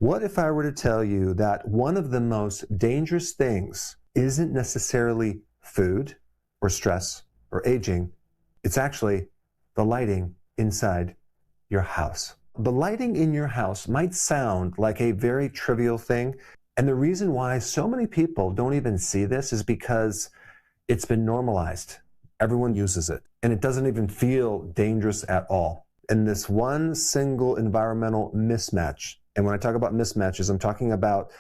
What if I were to tell you that one of the most dangerous things isn't necessarily food or stress or aging, it's actually the lighting inside your house. The lighting in your house might sound like a very trivial thing, and the reason why so many people don't even see this is because it's been normalized. Everyone uses it, and it doesn't even feel dangerous at all. And this one single environmental mismatch, and when I talk about mismatches, I'm talking about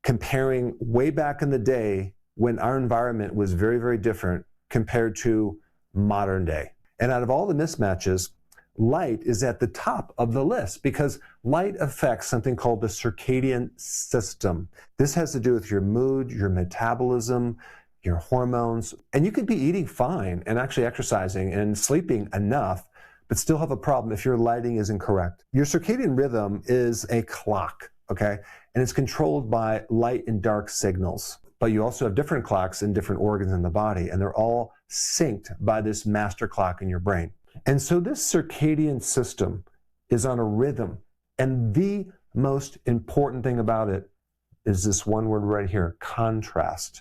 comparing way back in the day when our environment was very, very different compared to modern day. And out of all the mismatches, light is at the top of the list because light affects something called the circadian system. This has to do with your mood, your metabolism, your hormones, and you could be eating fine and actually exercising and sleeping enough, but still have a problem if your lighting is incorrect. Your circadian rhythm is a clock, okay? And it's controlled by light and dark signals. But you also have different clocks in different organs in the body, and they're all synced by this master clock in your brain. And so this circadian system is on a rhythm. And the most important thing about it is this one word right here, contrast.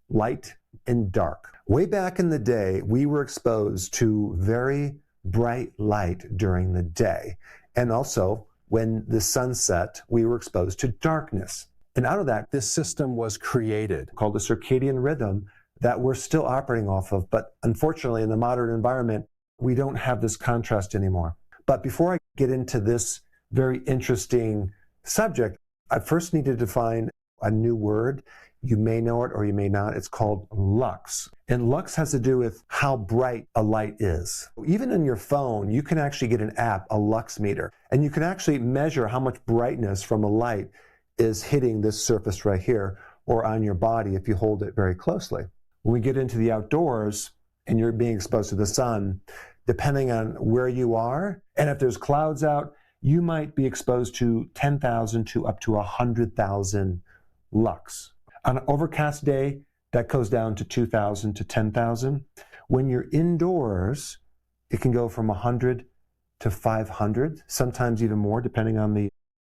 Light and dark. Way back in the day, we were exposed to very bright light during the day. And also, when the sun set, we were exposed to darkness. And out of that, this system was created called the circadian rhythm that we're still operating off of. But unfortunately, in the modern environment, we don't have this contrast anymore. But before I get into this very interesting subject, I first need to define a new word. You may know it or you may not. It's called lux. And lux has to do with how bright a light is. Even in your phone, you can actually get an app, a lux meter, and you can actually measure how much brightness from a light is hitting this surface right here or on your body if you hold it very closely. When we get into the outdoors and you're being exposed to the sun, depending on where you are, and if there's clouds out, you might be exposed to 10,000 to up to 100,000 lux. On an overcast day, that goes down to 2,000 to 10,000. When you're indoors, it can go from 100 to 500, sometimes even more, depending on the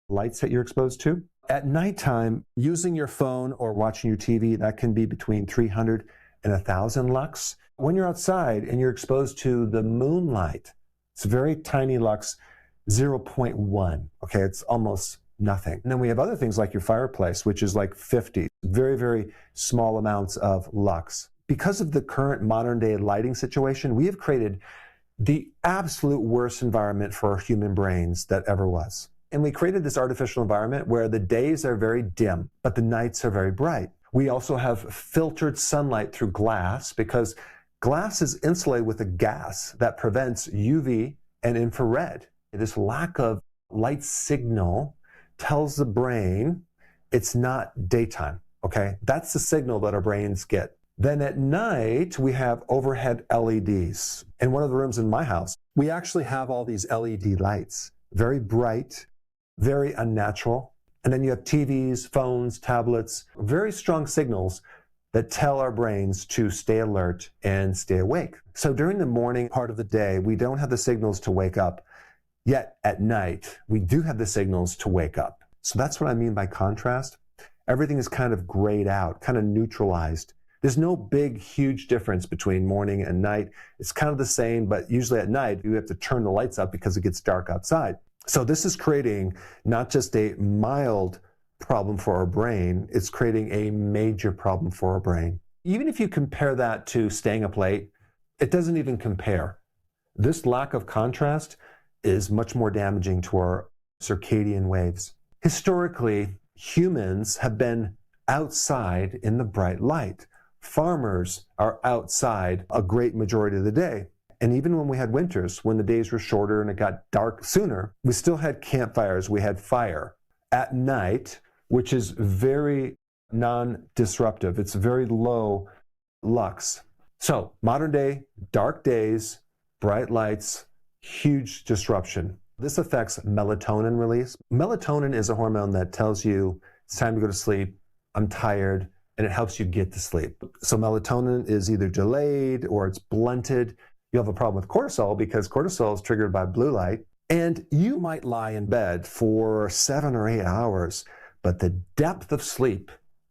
lights that you're exposed to. At nighttime, using your phone or watching your TV, that can be between 300 and 1,000 lux. When you're outside and you're exposed to the moonlight, it's very tiny lux, 0.1. Okay, it's almost nothing. And then we have other things like your fireplace, which is like 50, very, very small amounts of lux. Because of the current modern day lighting situation, we have created the absolute worst environment for our human brains that ever was. And we created this artificial environment where the days are very dim, but the nights are very bright. We also have filtered sunlight through glass because glass is insulated with a gas that prevents UV and infrared. This lack of light signal tells the brain it's not daytime, okay? That's the signal that our brains get. Then at night, we have overhead LEDs. In one of the rooms in my house, we actually have all these LED lights, very bright, very unnatural. And then you have TVs, phones, tablets, very strong signals that tell our brains to stay alert and stay awake. So during the morning part of the day, we don't have the signals to wake up. Yet at night, we do have the signals to wake up. So that's what I mean by contrast. Everything is kind of grayed out, kind of neutralized. There's no big, huge difference between morning and night. It's kind of the same, but usually at night, you have to turn the lights up because it gets dark outside. So this is creating not just a mild problem for our brain, it's creating a major problem for our brain. Even if you compare that to staying up late, it doesn't even compare. This lack of contrast is much more damaging to our circadian waves. Historically, humans have been outside in the bright light. Farmers are outside a great majority of the day. And even when we had winters, when the days were shorter and it got dark sooner, we still had campfires, we had fire. At night, which is very non-disruptive, it's very low lux. So modern day, dark days, bright lights, huge disruption. This affects melatonin release. Melatonin is a hormone that tells you it's time to go to sleep, I'm tired, and it helps you get to sleep. So melatonin is either delayed or it's blunted. You have a problem with cortisol because cortisol is triggered by blue light. And you might lie in bed for 7 or 8 hours, but the depth of sleep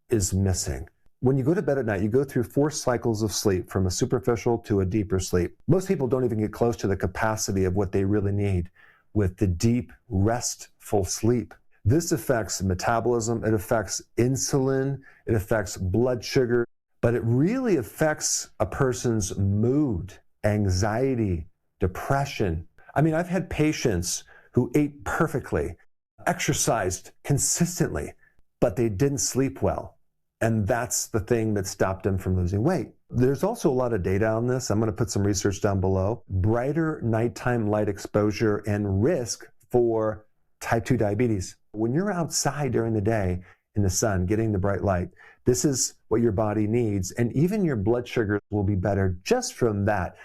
is missing. When you go to bed at night, you go through 4 cycles of sleep, from a superficial to a deeper sleep. Most people don't even get close to the capacity of what they really need with the deep, restful sleep. This affects metabolism, it affects insulin, it affects blood sugar, but it really affects a person's mood, anxiety, depression. I mean, I've had patients who ate perfectly, exercised consistently, but they didn't sleep well. And that's the thing that stopped them from losing weight. There's also a lot of data on this. I'm going to put some research down below. Brighter nighttime light exposure and risk for type 2 diabetes. When you're outside during the day in the sun, getting the bright light, this is what your body needs. And even your blood sugar will be better just from that.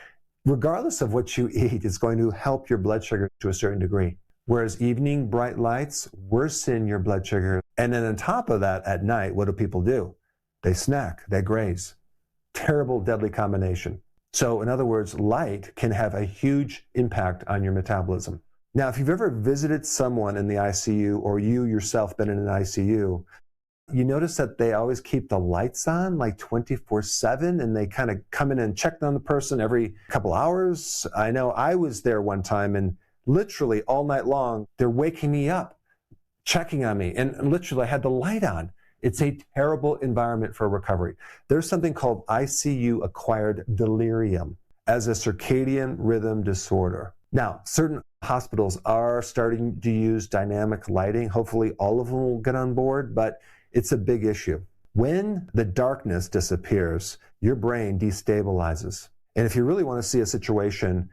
Regardless of what you eat, it's going to help your blood sugar to a certain degree. Whereas evening bright lights worsen your blood sugar. And then on top of that, at night, what do people do? They snack, they graze. Terrible, deadly combination. So in other words, light can have a huge impact on your metabolism. Now, if you've ever visited someone in the ICU, or you yourself been in an ICU, you notice that they always keep the lights on like 24/7, and they kind of come in and check on the person every couple hours. I know I was there one time, and literally all night long, they're waking me up, checking on me, and literally I had the light on. It's a terrible environment for recovery. There's something called ICU acquired delirium as a circadian rhythm disorder. Now, certain hospitals are starting to use dynamic lighting. Hopefully all of them will get on board, but it's a big issue. When the darkness disappears, your brain destabilizes. And if you really want to see a situation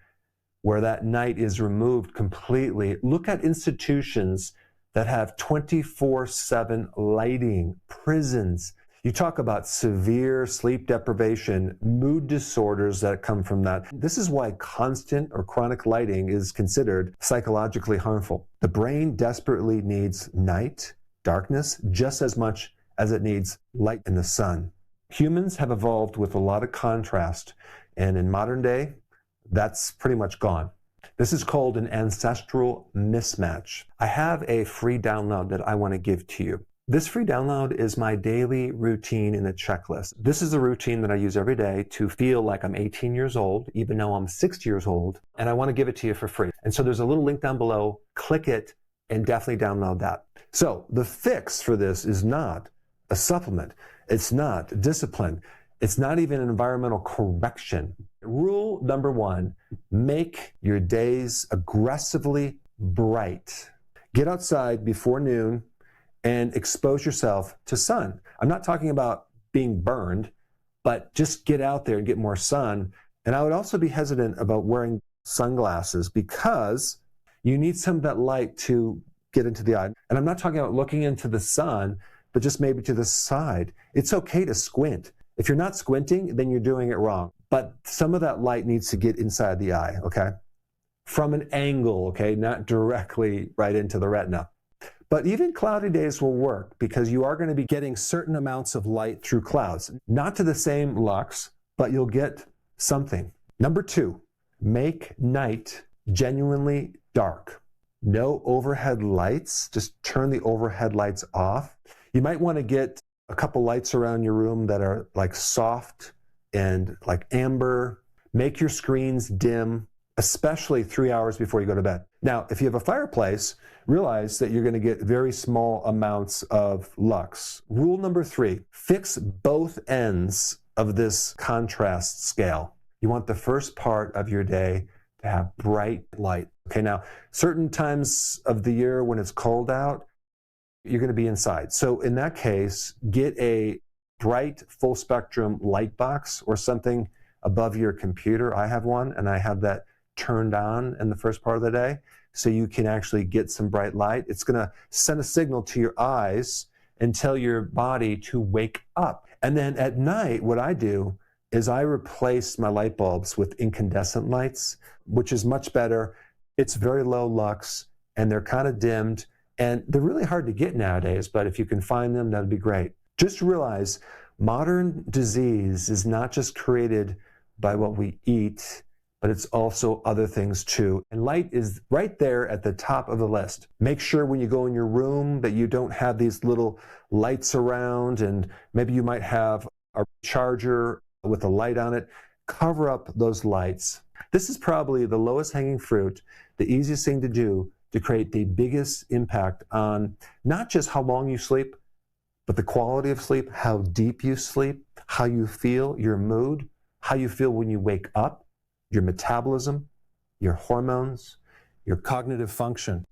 where that night is removed completely, look at institutions that have 24/7 lighting, prisons. You talk about severe sleep deprivation, mood disorders that come from that. This is why constant or chronic lighting is considered psychologically harmful. The brain desperately needs night, darkness, just as much as it needs light in the sun. Humans have evolved with a lot of contrast, and in modern day, that's pretty much gone. This is called an ancestral mismatch. I have a free download that I want to give to you. This free download is my daily routine in a checklist. This is a routine that I use every day to feel like I'm 18 years old, even though I'm 60 years old, and I want to give it to you for free. And so there's a little link down below. Click it and definitely download that. So the fix for this is not a supplement. It's not discipline. It's not even an environmental correction. Rule number 1, make your days aggressively bright. Get outside before noon and expose yourself to sun. I'm not talking about being burned, but just get out there and get more sun. And I would also be hesitant about wearing sunglasses because you need some of that light to get into the eye. And I'm not talking about looking into the sun, but just maybe to the side. It's okay to squint. If you're not squinting, then you're doing it wrong. But some of that light needs to get inside the eye, okay? From an angle, okay? Not directly right into the retina. But even cloudy days will work because you are going to be getting certain amounts of light through clouds. Not to the same lux, but you'll get something. Number 2, make night genuinely dark. No overhead lights. Just turn the overhead lights off. You might want to get a couple lights around your room that are like soft and like amber. Make your screens dim, especially 3 hours before you go to bed. Now, if you have a fireplace, realize that you're going to get very small amounts of lux. Rule number 3, fix both ends of this contrast scale. You want the first part of your day to have bright light. Okay, now, certain times of the year when it's cold out, you're going to be inside. So in that case, get a bright full spectrum light box or something above your computer. I have one, and I have that turned on in the first part of the day so you can actually get some bright light. It's going to send a signal to your eyes and tell your body to wake up. And then at night, what I do is I replace my light bulbs with incandescent lights, which is much better. It's very low lux, and they're kind of dimmed. And they're really hard to get nowadays, but if you can find them, that'd be great. Just realize modern disease is not just created by what we eat but it's also other things too. And light is right there at the top of the list. Make sure when you go in your room that you don't have these little lights around, and maybe you might have a charger with a light on it. Cover up those lights. This is probably the lowest hanging fruit, the easiest thing to do to create the biggest impact on not just how long you sleep, but the quality of sleep, how deep you sleep, how you feel, your mood, how you feel when you wake up, your metabolism, your hormones, your cognitive function,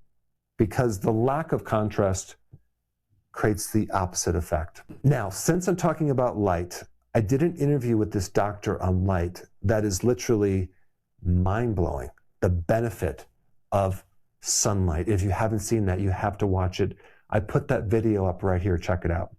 because the lack of contrast creates the opposite effect. Now, since I'm talking about light, I did an interview with this doctor on light that is literally mind-blowing, the benefit of sunlight. If you haven't seen that, you have to watch it. I put that video up right here. Check it out.